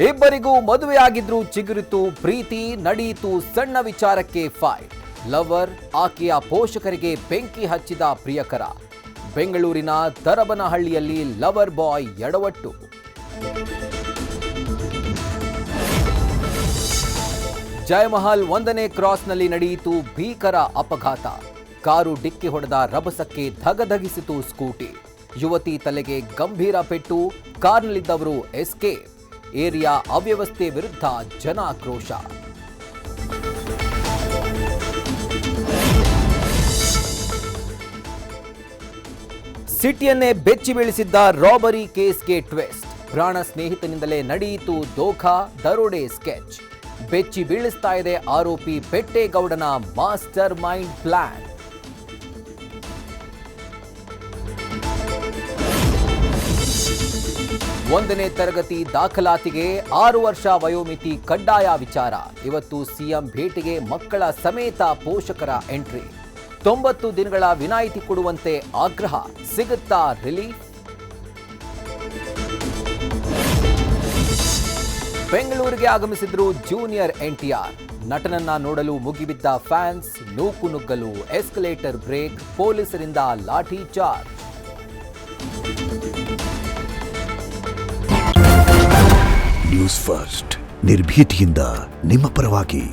ಇಬ್ಬರಿಗೂ ಮದುವೆಯಾಗಿದ್ರು ಚಿಗುರಿತು ಪ್ರೀತಿ, ನಡೆಯಿತು ಸಣ್ಣ ವಿಚಾರಕ್ಕೆ ಫೈಟ್. ಲವರ್ ಆಕೆಯ ಪೋಷಕರಿಗೆ ಬೆಂಕಿ ಹಚ್ಚಿದ ಪ್ರಿಯಕರ. ಬೆಂಗಳೂರಿನ ತರಬನಹಳ್ಳಿಯಲ್ಲಿ ಲವರ್ ಬಾಯ್ ಎಡವಟ್ಟು. ಜಯಮಹಲ್ 1ನೇ ಕ್ರಾಸ್ನಲ್ಲಿ ನಡೆಯಿತು ಭೀಕರ ಅಪಘಾತ. ಕಾರು ಡಿಕ್ಕಿ ಹೊಡೆದ ರಭಸಕ್ಕೆ ಧಗಧಗಿಸಿತು ಸ್ಕೂಟಿ. ಯುವತಿ ತಲೆಗೆ ಗಂಭೀರ ಪೆಟ್ಟು, ಕಾರ್ನಲ್ಲಿದ್ದವರು ಎಸ್ಕೇಪ್. ಏರಿಯಾ ಅವ್ಯವಸ್ಥೆ ವಿರುದ್ಧ ಜನಾಕ್ರೋಶ. ಸಿಟಿಯನ್ನೇ ಬೆಚ್ಚಿ ಬೀಳಿಸಿದ್ದ ರಾಬರಿ ಕೇಸ್ಗೆ ಟ್ವಿಸ್ಟ್. ಪ್ರಾಣ ಸ್ನೇಹಿತನಿಂದಲೇ ನಡೆಯಿತು ದೋಖಾ, ದರೋಡೆ ಸ್ಕೆಚ್. ಬೆಚ್ಚಿ ಬೀಳಿಸ್ತಾ ಇದೆ ಆರೋಪಿ ಪೆಟ್ಟೇಗೌಡನ ಮಾಸ್ಟರ್ ಮೈಂಡ್ ಪ್ಲಾನ್. ಒಂದನೇ ತರಗತಿ ದಾಖಲಾತಿಗೆ 6 ವರ್ಷ ವಯೋಮಿತಿ ಕಡ್ಡಾಯ ವಿಚಾರ. ಇವತ್ತು ಸಿಎಂ ಭೇಟಿಗೆ ಮಕ್ಕಳ ಸಮೇತ ಪೋಷಕರ ಎಂಟ್ರಿ. 90 ದಿನಗಳ ವಿನಾಯಿತಿ ಕೊಡುವಂತೆ ಆಗ್ರಹ. ಸಿಗುತ್ತಾ ರಿಲೀಫ್? ಬೆಂಗಳೂರಿಗೆ ಆಗಮಿಸಿದ್ರು ಜೂನಿಯರ್ ಎನ್ಟಿಆರ್. ನಟನನ್ನ ನೋಡಲು ಮುಗಿಬಿದ್ದ ಫ್ಯಾನ್ಸ್. ನೂಕುನುಗ್ಗಲು, ಎಸ್ಕಲೇಟರ್ ಬ್ರೇಕ್, ಪೊಲೀಸರಿಂದ ಲಾಠಿ ಚಾರ್ಜ್. ನ್ಯೂಸ್ ಫಸ್ಟ್, ನಿರ್ಭೀತಿಯಿಂದ ನಿಮ್ಮ ಪರವಾಗಿ.